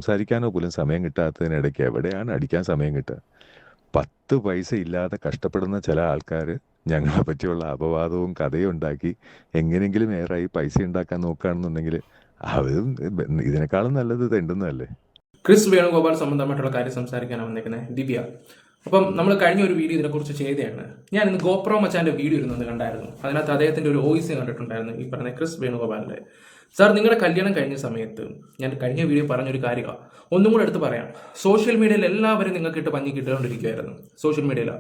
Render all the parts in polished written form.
സംസാരിക്കാനോ പോലും സമയം കിട്ടാത്തതിനിടയ്ക്ക് എവിടെയാണ് അടിക്കാൻ സമയം കിട്ടുക? 10 പൈസ ഇല്ലാതെ കഷ്ടപ്പെടുന്ന ചില ആൾക്കാർ ഞങ്ങളെ പറ്റിയുള്ള അപവാദവും കഥയും ഉണ്ടാക്കി എങ്ങനെയെങ്കിലും ഏറായി പൈസ ഉണ്ടാക്കാൻ നോക്കുകയാണെന്നുണ്ടെങ്കിൽ അവരും ഇതിനേക്കാളും നല്ലത് തെണ്ടുന്നതല്ലേ. ക്രിസ് വേണുഗോപാൽ സംബന്ധമായിട്ടുള്ള കാര്യം സംസാരിക്കാനാണ് വന്നേക്കുന്നത് ദിവ്യ. അപ്പം നമ്മൾ കഴിഞ്ഞ ഒരു വീഡിയോ ഇതിനെക്കുറിച്ച് ചെയ്തതാണ്. ഞാൻ ഇന്ന് ഗോപ്രോ മച്ചാൻ്റെ വീഡിയോ ഇരുന്നത് കണ്ടായിരുന്നു. അതിനകത്ത് അദ്ദേഹത്തിൻ്റെ ഒരു വോയിസ് കണ്ടിട്ടുണ്ടായിരുന്നു, ഈ പറഞ്ഞ ക്രിസ് വേണുഗോപാലിൻ്റെ. സാർ, നിങ്ങളുടെ കല്യാണം കഴിഞ്ഞ സമയത്ത് ഞാൻ കഴിഞ്ഞ വീഡിയോ പറഞ്ഞൊരു കാര്യമാണ് ഒന്നും കൂടെ എടുത്ത് പറയാം. സോഷ്യൽ മീഡിയയിൽ എല്ലാവരും നിങ്ങൾക്ക് ഇട്ട് പഞ്ഞി കിട്ടുകൊണ്ടിരിക്കുമായിരുന്നു. സോഷ്യൽ മീഡിയയിൽ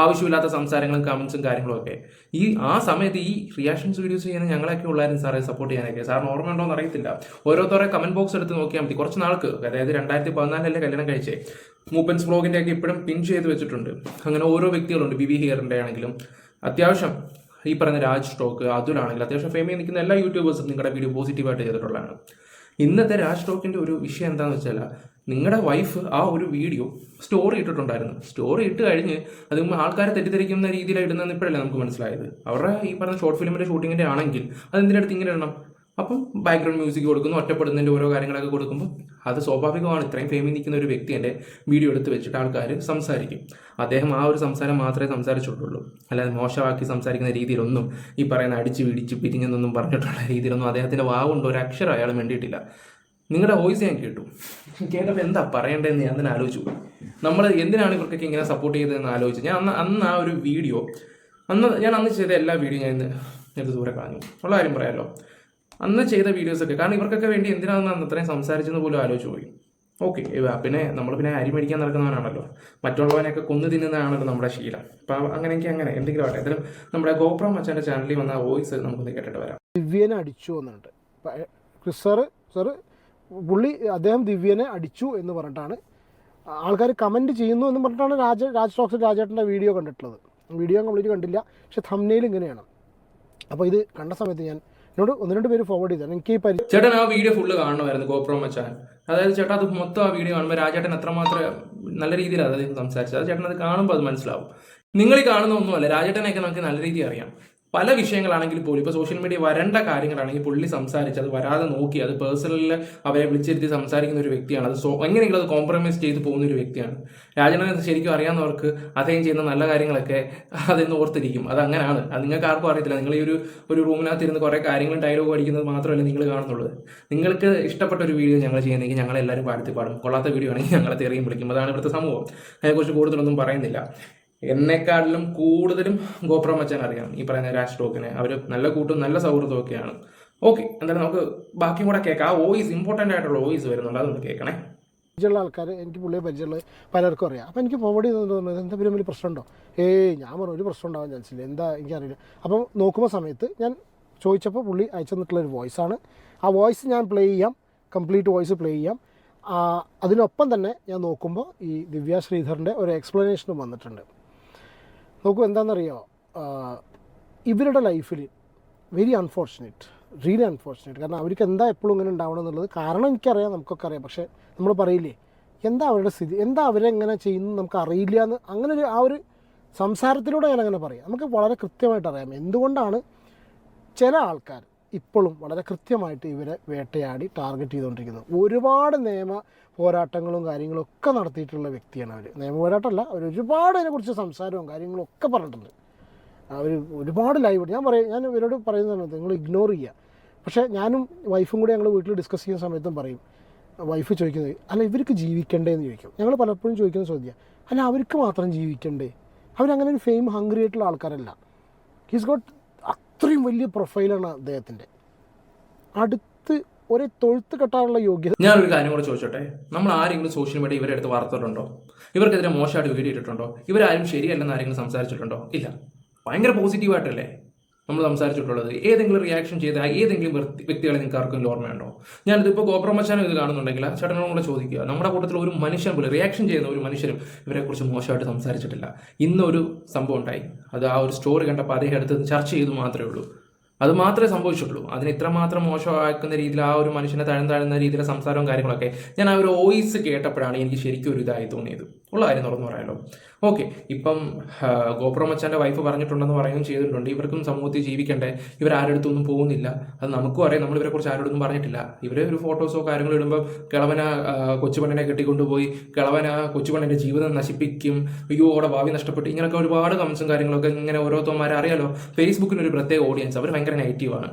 ആവശ്യമില്ലാത്ത സംസാരങ്ങളും കമൻസും കാര്യങ്ങളും ഒക്കെ. ആ സമയത്ത് ഈ റിയാക്ഷൻസ് വീഡിയോസ് ചെയ്യാൻ ഞങ്ങളൊക്കെ ഉള്ളായിരുന്നു സാറെ സപ്പോർട്ട് ചെയ്യാനൊക്കെ. സാറിന് ഓർമ്മയുണ്ടോ എന്ന് അറിയത്തില്ല. ഓരോരുത്തരെ കമന്റ് ബോക്സ് എടുത്ത് നോക്കിയാൽ മതി. കുറച്ച് നാൾക്ക്, അതായത് 2014 കല്യാണം കഴിച്ചേ, മൂപ്പൻസ് വ്ലോഗിൻ്റെ ഒക്കെ ഇപ്പോഴും പിൻ ചെയ്ത് വെച്ചിട്ടുണ്ട്. അങ്ങനെ ഓരോ വ്യക്തികളുണ്ട്. ബിബി ഹിയറിൻ്റെ ആണെങ്കിലും അത്യാവശ്യം ഈ പറയുന്ന രാജ് സ്റ്റോക്ക്, അതുലാണെങ്കിലും അത്യാവശ്യം ഫേമിൽ നിൽക്കുന്ന എല്ലാ യൂട്യൂബേഴ്സും നിങ്ങളുടെ വീഡിയോ പോസിറ്റീവായിട്ട് ചെയ്തിട്ടുള്ളതാണ്. ഇന്നത്തെ രാജ് സ്റ്റോക്കിൻ്റെ ഒരു വിഷയം എന്താണെന്ന് വെച്ചാൽ, നിങ്ങളുടെ വൈഫ് ആ ഒരു വീഡിയോ സ്റ്റോറി ഇട്ടിട്ടുണ്ടായിരുന്നു. സ്റ്റോറി ഇട്ട് കഴിഞ്ഞ് അത് ആൾക്കാരെ തെറ്റിദ്ധരിക്കുന്ന രീതിയിലാണ് ഇടുന്നതെന്ന് ഇപ്പോഴല്ലേ നമുക്ക് മനസ്സിലായത്. അവരുടെ ഈ പറഞ്ഞ ഷോർട്ട് ഫിലിമിൻ്റെ ഷൂട്ടിങ്ങിൻ്റെ ആണെങ്കിൽ അതെന്തിൻ്റെ അടുത്ത് ഇങ്ങനെ ഇടണം? അപ്പം ബാക്ക്ഗ്രൗണ്ട് മ്യൂസിക് കൊടുക്കുന്നു, ഒറ്റപ്പെടുന്നതിൻ്റെ ഓരോ കാര്യങ്ങളൊക്കെ കൊടുക്കുമ്പോൾ അത് സ്വാഭാവികമാണ്. ഇത്രയും ഫേമിൽ നിൽക്കുന്ന ഒരു വ്യക്തി എൻ്റെ വീഡിയോ എടുത്ത് വെച്ചിട്ട് ആൾക്കാർ സംസാരിക്കും. അദ്ദേഹം ആ ഒരു സംസാരം മാത്രമേ സംസാരിച്ചിട്ടുള്ളൂ. അല്ലാതെ മോശമാക്കി സംസാരിക്കുന്ന രീതിയിലൊന്നും, ഈ പറയുന്ന അടിച്ച് പിടിച്ച് പിരിഞ്ഞെന്നൊന്നും പറഞ്ഞിട്ടുള്ള രീതിയിലൊന്നും അദ്ദേഹത്തിൻ്റെ വാവുകൊണ്ട് ഒരു അക്ഷരം അയാൾ വേണ്ടിയിട്ടില്ല. നിങ്ങളുടെ വോയിസ് ഞാൻ കേട്ടപ്പോൾ എന്താ പറയേണ്ടതെന്ന് ഞാൻ തന്നെ ആലോചിച്ചു. നമ്മൾ എന്തിനാണ് ഇവർക്കൊക്കെ ഇങ്ങനെ സപ്പോർട്ട് ചെയ്തതെന്ന് ആലോചിച്ചു. ഞാൻ അന്ന് ആ ഒരു വീഡിയോ അന്ന് ചെയ്ത എല്ലാ വീഡിയോ ഞാൻ എടുത്ത് ദൂരെ കളഞ്ഞു. ഉള്ള കാര്യം പറയാമല്ലോ, അന്ന് ചെയ്ത വീഡിയോസൊക്കെ. കാരണം ഇവർക്കൊക്കെ വേണ്ടി എന്തിനാണെന്ന് അന്ന് അത്രയും സംസാരിച്ചെന്ന് പോലും ആലോചിച്ച് പോയി. ഓക്കെ, നമ്മൾ അരി മേടിക്കാൻ നടക്കുന്നവനാണല്ലോ, മറ്റുള്ളവനെയൊക്കെ കൊന്നു തിന്നുന്നതാണല്ലോ നമ്മുടെ ശീലം. അപ്പം അങ്ങനെയെങ്കിൽ അങ്ങനെ എന്തെങ്കിലും ആട്ടെ. എന്തായാലും നമ്മുടെ ഗോപ്രോ മച്ചാൻ്റെ ചാനലിൽ വന്ന വോയിസ് നമുക്കൊന്ന് കേട്ടിട്ട് വരാം. ദിവ്യനെ അടിച്ചു എന്നുണ്ട് ക്രിസ് സാറ് പുള്ളി അദ്ദേഹം ദിവ്യനെ അടിച്ചു എന്ന് പറഞ്ഞിട്ടാണ് ആൾക്കാർ കമൻറ്റ് ചെയ്യുന്നു എന്ന് പറഞ്ഞിട്ടാണ് രാജ് ടോക്സ് രാജേട്ടൻ്റെ വീഡിയോ കണ്ടിട്ടുള്ളത്. വീഡിയോ കംപ്ലീറ്റ് കണ്ടില്ല, പക്ഷെ തംബ്നെയിൽ ഇങ്ങനെയാണ്. അപ്പോൾ ഇത് കണ്ട സമയത്ത് ഞാൻ എന്നോട് 1-2 പേര് ഫോർവേഡ് ചെയ്താണ്. എനിക്ക് ചേട്ടൻ ആ വീഡിയോ ഫുള്ള് കാണണമായിരുന്നു, ഗോപ്രോ മച്ചാൻ. അതായത് ചേട്ടാ അത് മൊത്തം ആ വീഡിയോ കാണുമ്പോൾ രാജേട്ടൻ അത്രമാത്രം നല്ല രീതിയിലാണ് അദ്ദേഹം സംസാരിച്ചത്. അത് ചേട്ടൻ അത് കാണുമ്പോൾ അത് മനസ്സിലാവും. നിങ്ങൾ ഈ കാണുന്ന ഒന്നുമല്ല, രാജേട്ടനെയൊക്കെ നമുക്ക് നല്ല രീതിയിൽ അറിയാം. പല വിഷയങ്ങളാണെങ്കിൽ പോലും ഇപ്പോൾ സോഷ്യൽ മീഡിയ വരേണ്ട കാര്യങ്ങളാണെങ്കിൽ പുള്ളി സംസാരിച്ച് അത് വരാതെ നോക്കി അത് പേഴ്സണലിൽ അവരെ വിളിച്ചിരുത്തി സംസാരിക്കുന്ന ഒരു വ്യക്തിയാണ്. അത് എങ്ങനെയെങ്കിലും അത് കോംപ്രമൈസ് ചെയ്ത് പോകുന്ന ഒരു വ്യക്തിയാണ്. രാജനെ ശരിക്കും അറിയാവുന്നവർക്ക് അദ്ദേഹം ചെയ്യുന്ന നല്ല കാര്യങ്ങളൊക്കെ അതെന്ന് ഓർത്തിരിക്കും. അത് അങ്ങനെയാണ്. അത് നിങ്ങൾക്ക് ആർക്കും അറിയത്തില്ല. നിങ്ങൾ ഈ ഒരു റൂമിനകത്ത് ഇരുന്ന് കുറേ കാര്യങ്ങളും ഡയലോഗ് അടിക്കുന്നത് മാത്രമല്ല നിങ്ങൾ കാണുന്നുള്ളൂ. നിങ്ങൾക്ക് ഇഷ്ടപ്പെട്ട ഒരു വീഡിയോ ഞങ്ങൾ ചെയ്യുന്നെങ്കിൽ ഞങ്ങളെല്ലാവരും പാടുത്തി പാടും. കൊള്ളാത്ത വീഡിയോ ആണെങ്കിൽ ഞങ്ങളെ തെറിയും വിളിക്കും. അതാണ് ഇവിടുത്തെ സമൂഹം. അതിനെക്കുറിച്ച് കൂടുതലൊന്നും പറയുന്നില്ല. എന്നെക്കാട്ടിലും കൂടുതലും ഗോപ്രോ മച്ചാൻ അറിയാം ഈ പറയുന്ന രാജ് ടോക്കിനെ. അവർ നല്ല കൂട്ടും നല്ല സൗഹൃദവും ഒക്കെയാണ്. ഓക്കെ, എന്തായാലും നമുക്ക് ബാക്കിയും കൂടെ കേൾക്കാം. ആ വോയിസ് ഇമ്പോർട്ടൻ്റ് ആയിട്ടുള്ള വോയിസ് വരുന്നുണ്ട്, അതൊന്ന് കേൾക്കണേ. പരിചയമുള്ള ആൾക്കാർ, എനിക്ക് പുള്ളിയെ പരിചയമുള്ള പലർക്കും അറിയാം. അപ്പോൾ എനിക്ക് ഫോർവേഡ് ചെയ്തത് എന്താ വലിയ പ്രശ്നമുണ്ടോ? ഞാൻ പറഞ്ഞു ഒരു പ്രശ്നം ഉണ്ടാവാൻ ചാൻസ് ഇല്ല, എന്താ എനിക്കറിയില്ല. അപ്പം നോക്കുമ്പോൾ സമയത്ത് ഞാൻ ചോദിച്ചപ്പോൾ പുള്ളി അയച്ചു തന്നിട്ടുള്ളൊരു വോയിസാണ്. ആ വോയിസ് ഞാൻ പ്ലേ ചെയ്യാം, കംപ്ലീറ്റ് വോയിസ് പ്ലേ ചെയ്യാം. അതിനൊപ്പം തന്നെ ഞാൻ നോക്കുമ്പോൾ ഈ ദിവ്യ ശ്രീധറിൻ്റെ ഒരു എക്സ്പ്ലനേഷനും വന്നിട്ടുണ്ട്. നോക്കൂ, എന്താണെന്നറിയോ, ഇവരുടെ ലൈഫിൽ വെരി അൺഫോർച്ചുനേറ്റ്, റിയലി അൺഫോർച്ചുനേറ്റ്. കാരണം അവർക്ക് എന്താ എപ്പോഴും ഇങ്ങനെ ഉണ്ടാവണം എന്നുള്ളത് കാരണം എനിക്കറിയാം, നമുക്കൊക്കെ അറിയാം. പക്ഷേ നമ്മൾ പറയില്ലേ, എന്താ അവരുടെ സ്ഥിതി, എന്താ അവരെങ്ങനെ ചെയ്യുന്നത് നമുക്ക് അറിയില്ല എന്ന്. അങ്ങനെ ആ ഒരു സംസാരത്തിലൂടെ ഞാൻ അങ്ങനെ പറയാം. നമുക്ക് വളരെ കൃത്യമായിട്ട് അറിയാം എന്തുകൊണ്ടാണ് ചില ആൾക്കാർ ഇപ്പോഴും വളരെ കൃത്യമായിട്ട് ഇവരെ വേട്ടയാടി ടാർഗറ്റ് ചെയ്തുകൊണ്ടിരിക്കുന്നത്. ഒരുപാട് നിയമ പോരാട്ടങ്ങളും കാര്യങ്ങളും ഒക്കെ നടത്തിയിട്ടുള്ള വ്യക്തിയാണ് അവർ. നിയമ പോരാട്ടമല്ല, അവർ ഒരുപാട് അതിനെക്കുറിച്ച് സംസാരവും കാര്യങ്ങളും ഒക്കെ പറഞ്ഞിട്ടുണ്ട്. അവർ ഒരുപാട് ലൈവ് ഞാൻ ഇവരോട് പറയുന്നതാണ്, നിങ്ങൾ ഇഗ്നോർ ചെയ്യുക. പക്ഷേ ഞാനും വൈഫും കൂടി ഞങ്ങൾ വീട്ടിൽ ഡിസ്കസ് ചെയ്യുന്ന സമയത്തും പറയും, വൈഫ് ചോദിക്കുന്നത്, അല്ല ഇവർക്ക് ജീവിക്കണ്ടേ എന്ന് ചോദിക്കും. ഞങ്ങൾ പലപ്പോഴും ചോദിക്കുന്ന ചോദ്യം, അല്ല അവർക്ക് മാത്രം ജീവിക്കണ്ടേ? അവരങ്ങനെ ഒരു ഫെയിം ഹംഗ്രി ആയിട്ടുള്ള ആൾക്കാരല്ല. ഹീസ് ഗോട്ട് അത്രയും വലിയ പ്രൊഫൈലാണ് അദ്ദേഹത്തിൻ്റെ. അടുത്ത് ഒരു തൊഴുത്ത് കെട്ടാനുള്ള യോഗ്യത. ഞാനൊരു കാര്യം കൂടെ ചോദിച്ചോട്ടെ, നമ്മൾ ആരെങ്കിലും സോഷ്യൽ മീഡിയ ഇവരെ അടുത്ത് വാർത്തകളുണ്ടോ? ഇവർക്കെതിരെ മോശമായിട്ട് വീഡിയോ ഇട്ടിട്ടുണ്ടോ? ഇവരാരും ശരിയല്ലെന്ന് ആരെങ്കിലും സംസാരിച്ചിട്ടുണ്ടോ? ഇല്ല. ഭയങ്കര പോസിറ്റീവായിട്ടല്ലേ നമ്മൾ സംസാരിച്ചിട്ടുള്ളത്. ഏതെങ്കിലും റിയാക്ഷൻ ചെയ്ത ഏതെങ്കിലും വ്യക്തികളെ നിങ്ങൾക്ക് ആർക്കും ഓർമ്മയുണ്ടോ? ഞാനിതിപ്പോൾ ഗോപ്രോ മച്ചാനും ഇത് കാണുന്നുണ്ടെങ്കിൽ ചേട്ടനോട് കൂടെ ചോദിക്കുക, നമ്മുടെ കൂട്ടത്തിൽ ഒരു മനുഷ്യൻ പോലും റിയാക്ഷൻ ചെയ്യുന്ന ഒരു മനുഷ്യരും ഇവരെക്കുറിച്ച് മോശമായിട്ട് സംസാരിച്ചിട്ടില്ല. ഇന്നൊരു സംഭവം ഉണ്ടായി, അത് ആ ഒരു സ്റ്റോറി കണ്ടപ്പോൾ അദ്ദേഹം അടുത്ത് ചർച്ച ചെയ്തു മാത്രമേ ഉള്ളൂ. അത് മാത്രമേ സംഭവിച്ചിട്ടുള്ളൂ. അതിന് ഇത്രമാത്രം മോശമാക്കുന്ന രീതിയിൽ ആ ഒരു മനുഷ്യനെ താഴ്ന്ന രീതിയിലെ സംസാരവും കാര്യങ്ങളൊക്കെ ഞാൻ ആ ഒരു വോയിസ് കേട്ടപ്പോഴാണ് എനിക്ക് ശരിക്കും ഒരു ഇതായി തോന്നിയത്. ഉള്ള കാര്യം തുറന്നു പറയാമല്ലോ. ഓക്കെ, ഇപ്പം ഗോപ്രോ മച്ചാൻ്റെ വൈഫ് പറഞ്ഞിട്ടുണ്ടെന്ന് പറയുകയും ചെയ്തിട്ടുണ്ട്. ഇവർക്കും സമൂഹത്തിൽ ജീവിക്കണ്ടേ, ഇവർ ആരുടെ അടുത്തൊന്നും പോകുന്നില്ല. അത് നമുക്കും അറിയാം, നമ്മൾ ഇവരെ കുറിച്ച് ആരോടൊന്നും പറഞ്ഞിട്ടില്ല. ഇവർ ഒരു ഫോട്ടോസോ കാര്യങ്ങളോ ഇടുമ്പോൾ കിളവന കൊച്ചുപെണ്ണിനെ കെട്ടിക്കൊണ്ടുപോയി കിളവന കൊച്ചുപെണ്ണിൻ്റെ ജീവിതം നശിപ്പിക്കും, അയ്യോ അവിടെ ഭാവി നഷ്ടപ്പെട്ടു, ഇങ്ങനെയൊക്കെ ഒരുപാട് കമൻസും കാര്യങ്ങളൊക്കെ ഇങ്ങനെ ഓരോരുത്തന്മാരെ അറിയാലോ. ഫേസ്ബുക്കിനൊരു പ്രത്യേക ഓഡിയൻസ്, അവർ ഭയങ്കര നെഗറ്റീവാണ്.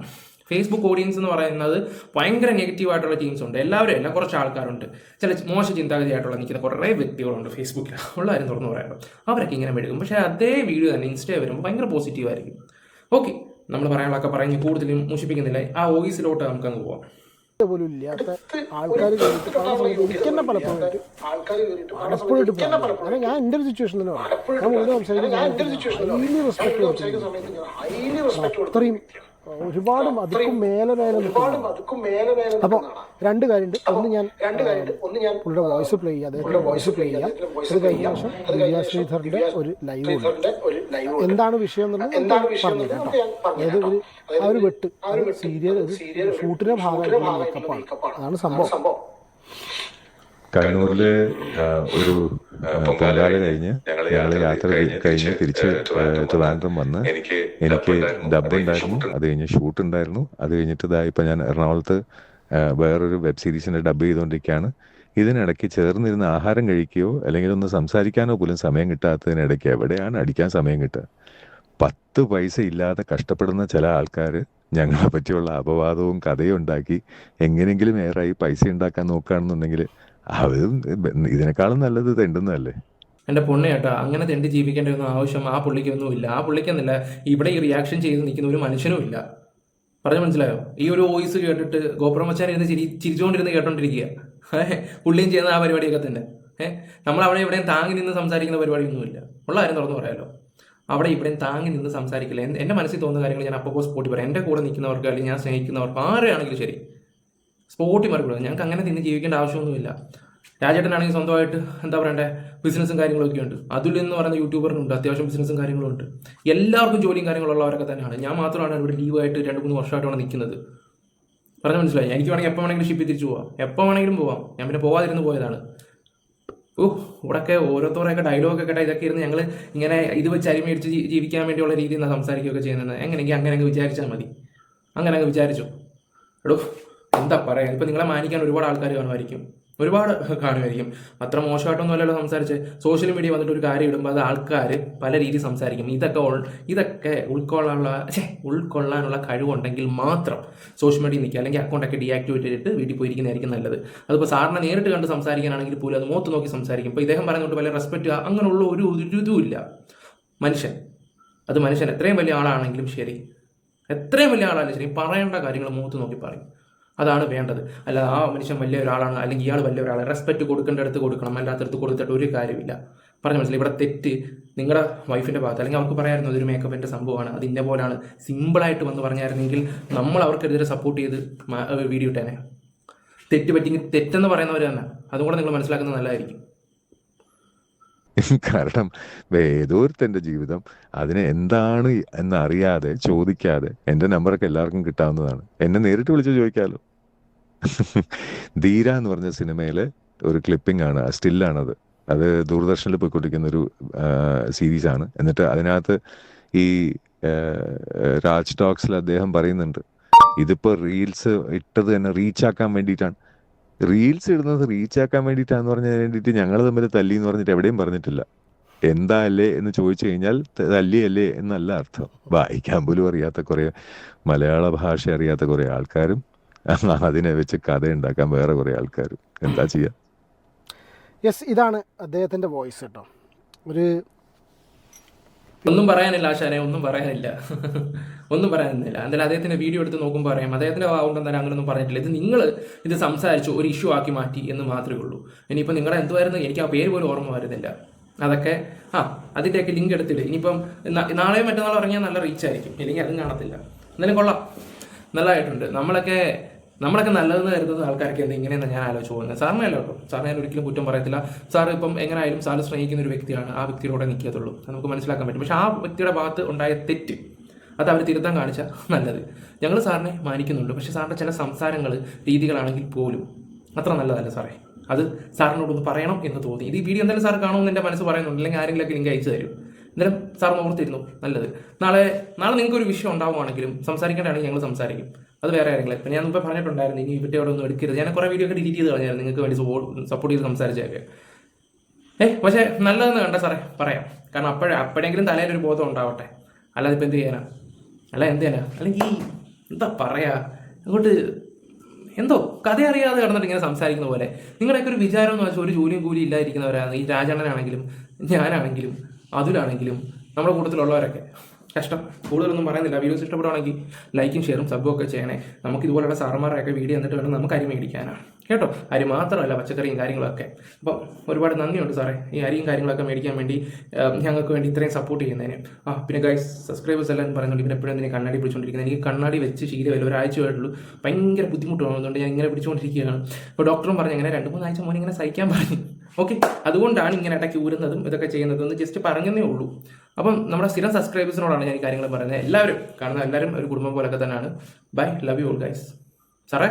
ഫേസ്ബുക്ക് ഓഡിയൻസ് എന്ന് പറയുന്നത് ഭയങ്കര നെഗറ്റീവായിട്ടുള്ള ടീംസ് ഉണ്ട്. എല്ലാവരും അല്ല, കുറച്ച് ആൾക്കാരുണ്ട്. ചില മോശ ചിന്താഗതിയായിട്ടുള്ള നിൽക്കുന്ന കുറേ വ്യക്തികളുണ്ട് ഫേസ്ബുക്കിൽ. ഉള്ള കാര്യം തുറന്നു പറയാമല്ലോ. അവരൊക്കെ ഇങ്ങനെ മെഴുകും. പക്ഷേ അതേ വീഡിയോ തന്നെ ഇൻസ്റ്റയിൽ വരുമ്പോൾ ഭയങ്കര പോസിറ്റീവായിരിക്കും. ഓക്കെ, നമ്മൾ പറയാനുള്ളതൊക്കെ പറഞ്ഞ് കൂടുതലും മുഷിപ്പിക്കുന്നില്ല. ആ വോയിസിലോട്ട് നമുക്കങ്ങ് പോവാം. പോലും ഇല്ലാത്ത ആൾക്കാർ എനിക്ക് തന്നെ പലപ്പോഴും കാരണം ഞാൻ എൻ്റെ ഒരു സിറ്റുവേഷൻ തന്നെ പറയാം. ഞാൻ മുന്നേ സംസാരിക്കുന്ന റെസ്പെക്ട് അത്രയും ഒരുപാട് അതുക്കും മേലെ അപ്പോൾ രണ്ട് കാര്യമുണ്ട്. ഒന്ന് ഞാൻ പുള്ളിയുടെ വോയിസ് പ്ലേ ചെയ്യാം, അദ്ദേഹത്തിൻ്റെ വോയിസ് പ്ലേ ചെയ്യാം. അത് കഴിഞ്ഞ ശേഷം ദിവ്യ ശ്രീധറിൻ്റെ ഒരു ലൈവ് ഉണ്ട്. എന്താണ് വിഷയം എന്നുള്ളത് പറഞ്ഞു കേട്ടോ. അതായത് ആ ഒരു വെട്ട് സീരിയൽ ഒരു ഷൂട്ടിൻ്റെ ഭാഗമായിട്ടുള്ള മേക്കപ്പാണ്. അതാണ് സംഭവം. കണ്ണൂരില് ഒരു പൊങ്കാല കഴിഞ്ഞ് ഞങ്ങൾ യാത്ര കഴിഞ്ഞ് തിരിച്ച് ട്രിവാൻഡ്രം വന്ന് എനിക്ക് ഡബ് ഉണ്ടായിരുന്നു, അത് കഴിഞ്ഞ് ഷൂട്ട് ഉണ്ടായിരുന്നു. അത് കഴിഞ്ഞിട്ട് ഇപ്പം ഞാൻ എറണാകുളത്ത് വേറൊരു വെബ് സീരീസിൻ്റെ ഡബ് ചെയ്തുകൊണ്ടിരിക്കുകയാണ്. ഇതിനിടയ്ക്ക് ചേർന്നിരുന്ന് ആഹാരം കഴിക്കുകയോ അല്ലെങ്കിൽ ഒന്ന് സംസാരിക്കാനോ പോലും സമയം കിട്ടാത്തതിനിടയ്ക്ക് എവിടെയാണ് അടിക്കാൻ സമയം കിട്ടുക? 10 പൈസ ഇല്ലാതെ കഷ്ടപ്പെടുന്ന ചില ആൾക്കാർ ഞങ്ങളെ പറ്റിയുള്ള അപവാദവും കഥയും ഉണ്ടാക്കി എങ്ങനെയെങ്കിലും ഏറായി പൈസ ഉണ്ടാക്കാൻ നോക്കുകയാണെന്നുണ്ടെങ്കിൽ അവരും ഇതിനേക്കാളും നല്ലത് തെണ്ടുന്നതല്ലേ. എൻ്റെ പൊണ്ണ ചേട്ടാ, അങ്ങനെ തെണ്ടി ജീവിക്കേണ്ട ഒന്നും ആവശ്യം ആ പുള്ളിക്കൊന്നും ഇല്ല. ആ പുള്ളിക്കെന്നില്ല, ഇവിടെ ഈ റിയാക്ഷൻ ചെയ്ത് നിൽക്കുന്ന ഒരു മനുഷ്യനും ഇല്ല. പറഞ്ഞു മനസ്സിലായോ? ഈ ഒരു വോയിസ് കേട്ടിട്ട് ഗോപ്രോ മച്ചാൻ ഇരുന്ന് ചിരിച്ചുകൊണ്ടിരുന്ന് കേട്ടോണ്ടിരിക്കുക. പുള്ളിയും ചെയ്യുന്ന ആ പരിപാടിയൊക്കെ തന്നെ. നമ്മൾ അവിടെ എവിടെയും താങ്ങി നിന്ന് സംസാരിക്കുന്ന പരിപാടിയൊന്നുമില്ല. ഉള്ള കാര്യം തുറന്നു പറയാമല്ലോ. അവിടെ ഇവിടെയും താങ്ങി നിന്ന് സംസാരിക്കില്ല. എൻ്റെ മനസ്സിൽ തോന്നുന്ന കാര്യങ്ങൾ ഞാൻ അപ്പോൾ സ്പോട്ടി പറയാം. എൻ്റെ കൂടെ നിൽക്കുന്നവർക്ക് അല്ലെങ്കിൽ ഞാൻ സ്നേഹിക്കുന്നവർക്ക് ആരെയാണെങ്കിലും ശരി, സ്പോട്ടി മറിക്കൂടാ. ഞങ്ങൾക്ക് അങ്ങനെ തിന്ന് ജീവിക്കേണ്ട ആവശ്യമൊന്നുമില്ല. രാജേട്ടനാണെങ്കിൽ സ്വന്തമായിട്ട് എന്താ പറയണ്ടേ, ബിസിനസ്സും കാര്യങ്ങളൊക്കെ ഉണ്ട്. അതുൽ എന്ന് പറയുന്ന യൂട്യൂബറിനുണ്ട് അത്യാവശ്യം ബിസിനസ്സും കാര്യങ്ങളും ഉണ്ട്. എല്ലാവർക്കും ജോലിയും കാര്യങ്ങളുള്ളവരൊക്കെ തന്നെയാണ്. ഞാൻ മാത്രമാണ് ഇവിടെ ലീവായിട്ട് 2-3 വർഷമായിട്ടാണ് നിൽക്കുന്നത്. പറഞ്ഞു മനസ്സിലായി? എനിക്ക് വേണമെങ്കിൽ എപ്പോൾ വേണമെങ്കിലും ഷിപ്പിൽ തിരിച്ചു പോവാം, എപ്പോൾ വേണമെങ്കിലും പോവാം. ഞാൻ പിന്നെ പോവാതിരുന്ന് പോയതാണ്. ഇവിടെയൊക്കെ ഓരോരുത്തരെയൊക്കെ ഡയലോഗൊക്കെ കേട്ടാൽ ഇതൊക്കെ ഇരുന്ന് ഞങ്ങൾ ഇങ്ങനെ ഇത് വെച്ച് അരിമേടിച്ച് ജീവിക്കാൻ വേണ്ടിയുള്ള രീതിയിൽ നിന്നാണ് സംസാരിക്കുകയൊക്കെ ചെയ്യുന്നത്. എങ്ങനെയെങ്കിൽ അങ്ങനെ അങ്ങ് വിചാരിച്ചാൽ മതി. അങ്ങനെ അങ്ങ് വിചാരിച്ചു. എടോ എന്താ പറയാ, ഇപ്പം നിങ്ങളെ മാനിക്കാൻ ഒരുപാട് ആൾക്കാർ കാണുമായിരിക്കും, അത്ര മോശമായിട്ടൊന്നും അല്ലല്ലോ സംസാരിച്ച്. സോഷ്യൽ മീഡിയ വന്നിട്ട് ഒരു കാര്യം ഇടുമ്പോൾ അത് ആൾക്കാർ പല രീതിയിൽ സംസാരിക്കും. ഇതൊക്കെ ഉൾക്കൊള്ളാനുള്ള കഴിവുണ്ടെങ്കിൽ മാത്രം സോഷ്യൽ മീഡിയ നിൽക്കുക, അല്ലെങ്കിൽ അക്കൗണ്ടൊക്കെ ഡീആക്ടിവേറ്റ് ചെയ്തിട്ട് വീട്ടിൽ പോയിരിക്കുന്നതായിരിക്കും നല്ലത്. അതിപ്പോൾ സാറിനെ നേരിട്ട് കണ്ട് സംസാരിക്കാനാണെങ്കിൽ പോലും അത് മുഖത്ത് നോക്കി സംസാരിക്കും. ഇപ്പോൾ ഇദ്ദേഹം പറയുന്നതുകൊണ്ട് വലിയ റെസ്പെക്റ്റ് അങ്ങനെയുള്ള ഒരു ഇതുമില്ല. മനുഷ്യൻ എത്രയും വലിയ ആളാണെങ്കിലും ശരി, എത്രയും വലിയ ആളാണെങ്കിലും ശരി, പറയേണ്ട കാര്യങ്ങൾ മുഖത്ത് നോക്കി പറയും. അതാണ് വേണ്ടത്. അല്ലാതെ ആ മനുഷ്യൻ വലിയ ഒരാളാണ് അല്ലെങ്കിൽ ഇയാൾ വലിയ ഒരാളെ റെസ്പെക്റ്റ് കൊടുക്കേണ്ടടുത്ത് കൊടുക്കണം, അല്ലാത്തടുത്ത് കൊടുത്തിട്ട് ഒരു കാര്യമില്ല. പറഞ്ഞു മനസ്സിലായി? ഇവിടെ തെറ്റ് നിങ്ങളുടെ വൈഫിൻ്റെ ഭാഗത്ത്, അല്ലെങ്കിൽ അവർക്ക് പറയായിരുന്നു അതൊരു മേക്കപ്പിൻ്റെ സംഭവമാണ്, അത് ഇന്ന പോലാണ്, സിമ്പിളായിട്ട് വന്ന് പറഞ്ഞായിരുന്നെങ്കിൽ നമ്മൾ അവർക്കെതിരെ സപ്പോർട്ട് ചെയ്ത് വീഡിയോ ഇട്ടേനെ. തെറ്റ് പറ്റിയെങ്കിൽ തെറ്റെന്ന് പറയുന്നവർ തന്നെ, അതും കൂടെ നിങ്ങൾ മനസ്സിലാക്കുന്നത് നല്ലതായിരിക്കും. കാരണം ഏതോരുത്തൻ്റെ ജീവിതം അതിന് എന്താണ് എന്നറിയാതെ ചോദിക്കാതെ എൻ്റെ നമ്പറൊക്കെ എല്ലാവർക്കും കിട്ടാവുന്നതാണ്. എന്നെ നേരിട്ട് വിളിച്ച് ചോദിക്കാമല്ലോ. ധീര എന്ന് പറഞ്ഞ സിനിമയിലെ ഒരു ക്ലിപ്പിംഗ് ആണ്, സ്റ്റില്ലാണത്. അത് ദൂരദർശനിൽ പോയിക്കൊണ്ടിരിക്കുന്ന ഒരു സീരീസാണ്. എന്നിട്ട് അതിനകത്ത് ഈ രാജ് ടോക്സിൽ അദ്ദേഹം പറയുന്നുണ്ട്, ഇതിപ്പോൾ റീൽസ് ഇട്ടത് തന്നെ റീച്ചാക്കാൻ വേണ്ടിയിട്ടാണ്. റീൽസ് ഇടുന്നത് റീച്ചാക്കാൻ വേണ്ടിയിട്ടാന്ന് പറഞ്ഞതിന് വേണ്ടിയിട്ട് ഞങ്ങൾ തമ്മിൽ തല്ലി എന്ന് പറഞ്ഞിട്ട് എവിടെയും പറഞ്ഞിട്ടില്ല. എന്താ അല്ലേ എന്ന് ചോദിച്ചു കഴിഞ്ഞാൽ തല്ലിയല്ലേ എന്നല്ല അർത്ഥം. വായിക്കാൻ പോലും അറിയാത്ത കുറേ, മലയാള ഭാഷ അറിയാത്ത കുറേ ആൾക്കാരും അതിനെ വെച്ച് കഥ ഉണ്ടാക്കാൻ വേറെ കുറേ ആൾക്കാരും. എന്താ ചെയ്യുക? യെസ്, ഇതാണ് അദ്ദേഹത്തിൻ്റെ വോയിസ് കേട്ടോ. ഒന്നും പറയാനില്ല ആശാനെ, ഒന്നും പറയാനില്ല. എന്തായാലും അദ്ദേഹത്തിൻ്റെ വീഡിയോ എടുത്ത് നോക്കുമ്പോൾ പറയാം, അദ്ദേഹത്തിൻ്റെ ഭാഗം എന്തായാലും അങ്ങനെയൊന്നും പറഞ്ഞിട്ടില്ല. ഇത് നിങ്ങൾ ഇത് സംസാരിച്ചു ഒരു ഇഷ്യൂ ആക്കി മാറ്റി എന്ന് മാത്രമേ ഉള്ളൂ. ഇനിയിപ്പോൾ നിങ്ങളെ എന്തുവായിരുന്നു, എനിക്ക് ആ പേര് പോലും ഓർമ്മ വരുന്നില്ല. അതൊക്കെ അതിൻ്റെയൊക്കെ ലിങ്ക് എടുത്തിട്ട് ഇനിയിപ്പം നാളെയോ മറ്റന്നാളോ ഇറങ്ങിയാൽ നല്ല റീച്ച് ആയിരിക്കും, ഇല്ലെങ്കിൽ അതും കാണത്തില്ല. എന്നാലും കൊള്ളാം, നല്ലതായിട്ടുണ്ട്. നമ്മളൊക്കെ നല്ലതെന്ന് കരുതുന്ന ആൾക്കാർക്ക് എന്താ ഇങ്ങനെയെന്ന് ഞാൻ ആലോചിച്ച് പോകുന്നത്. സാറിനെ അല്ല കേട്ടോ, സാറിനെ ഞാൻ ഒരിക്കലും കുറ്റം പറയത്തില്ല. സാർ ഇപ്പം എങ്ങനെയായാലും സാറ് സ്നേഹിക്കുന്ന ഒരു വ്യക്തിയാണ്, ആ വ്യക്തിയോടെ നിൽക്കത്തുള്ളൂ, അത് നമുക്ക് മനസ്സിലാക്കാൻ പറ്റും. പക്ഷേ ആ വ്യക്തിയുടെ ഭാഗത്ത് ഉണ്ടായ തെറ്റ് അത് അവർ തിരുത്താൻ കാണിച്ചാൽ നല്ലത്. ഞങ്ങൾ സാറിനെ മാനിക്കുന്നുണ്ട്, പക്ഷേ സാറിൻ്റെ ചില സംസാരങ്ങൾ രീതികളാണെങ്കിൽ പോലും അത്ര നല്ലതല്ല സാറേ. അത് സാറിനോടൊന്ന് പറയണം എന്ന് തോന്നി. ഇത് ഈ വീഡിയോ എന്തായാലും സാർ കാണുമെന്ന് എൻ്റെ മനസ്സ് പറയുന്നുണ്ട്, അല്ലെങ്കിൽ ആരെങ്കിലുമൊക്കെ ലിങ്ക് അയച്ചു തരും. എന്തായാലും സാർ ഓർത്തിരുന്നു, നല്ലത്. നാളെ നിങ്ങൾക്ക് ഒരു വിഷയം ഉണ്ടാവുകയാണെങ്കിലും സംസാരിക്കേണ്ടതാണെങ്കിൽ ഞങ്ങൾ സംസാരിക്കും, അത് വേറെ കാര്യങ്ങൾ. ഇപ്പം ഞാൻ ഇപ്പോൾ പറഞ്ഞിട്ടുണ്ടായിരുന്നു ഇനി ഇവിടെ അവിടെ ഒന്നും എടുക്കരുത്. ഞാൻ കുറേ വീഡിയോ ഒക്കെ ഡിലീറ്റ് ചെയ്ത് കളഞ്ഞായിരുന്നു നിങ്ങൾക്ക് വേണ്ടി സപ്പോർട്ട് ചെയ്ത് സംസാരിച്ചൊക്കെ. പക്ഷേ നല്ലതെന്ന് കണ്ട സാറേ പറയാം, കാരണം അപ്പോഴെങ്കിലും തലയിലൊരു ബോധം ഉണ്ടാവട്ടെ. അല്ലാതെ ഇപ്പം എന്ത് ചെയ്യാനാ, അല്ലെങ്കിൽ എന്താ പറയാ, അങ്ങോട്ട് എന്തോ കഥ അറിയാതെ കിടന്നിട്ട് ഇങ്ങനെ സംസാരിക്കുന്ന പോലെ. നിങ്ങളുടെയൊക്കെ ഒരു വിചാരം എന്ന് വെച്ചാൽ ഒരു ജോലിയും കൂലി ഇല്ലാതിരിക്കുന്നവരാണ് ഈ രാജണ്ണനാണെങ്കിലും ഞാനാണെങ്കിലും അതിലാണെങ്കിലും നമ്മുടെ കൂട്ടത്തിലുള്ളവരൊക്കെ. കഷ്ടം. കൂടുതലൊന്നും പറയുന്നില്ല. വീഡിയോസ് ഇഷ്ടപ്പെടുവാണെങ്കിൽ ലൈക്കും ഷെയറും സബ്ബും ഒക്കെ ചെയ്യണേ. നമുക്ക് ഇതുപോലുള്ള സാറന്മാരൊക്കെ വീഡിയോ എന്നിട്ട് വേണം നമുക്ക് അരി മേടിക്കാനാണ് കേട്ടോ. അരി മാത്രമല്ല പച്ചക്കറിയും കാര്യങ്ങളൊക്കെ. അപ്പം ഒരുപാട് നന്ദിയുണ്ട് സാറേ ഈ അരിയും കാര്യങ്ങളൊക്കെ മേടിക്കാൻ വേണ്ടി ഞങ്ങൾക്ക് വേണ്ടി ഇത്രയും സപ്പോർട്ട് ചെയ്യുന്നതിന്. പിന്നെ ഗൈസ് സബ്സ്ക്രൈബേഴ്സ് എല്ലാം പറയുന്നുണ്ട് ഇവൻ എപ്പോഴും എന്തിനാ കണ്ണാടി പിടിച്ചുകൊണ്ടിരിക്കുന്നത്. എനിക്ക് കണ്ണാടി വെച്ച് ശീലമില്ല, ഒരാഴ്ചയായിട്ടുള്ളൂ. ഭയങ്കര ബുദ്ധിമുട്ട് തോന്നുന്നുണ്ട്, ഞാൻ ഇങ്ങനെ പിടിച്ചുകൊണ്ടിരിക്കുകയാണ്. അപ്പോൾ ഡോക്ടറും പറഞ്ഞു അങ്ങനെ 2-3 ആഴ്ച മോനെ ഇങ്ങനെ സഹിക്കാൻ പറഞ്ഞു. ഓക്കെ, അതുകൊണ്ടാണ് ഇങ്ങനെ ഇടയ്ക്ക് ഊരുന്നതും ഇതൊക്കെ ചെയ്യുന്നതും എന്ന് ജസ്റ്റ് പറഞ്ഞതേ ഉള്ളൂ. അപ്പം നമ്മുടെ സ്ഥിരം സബ്സ്ക്രൈബേഴ്സിനോടാണ് ഞാൻ ഈ കാര്യങ്ങൾ പറയുന്നത്. എല്ലാവരും കാണുന്ന എല്ലാവരും ഒരു കുടുംബം പോലൊക്കെ തന്നെയാണ്. Bye, love you all guys. സാറേ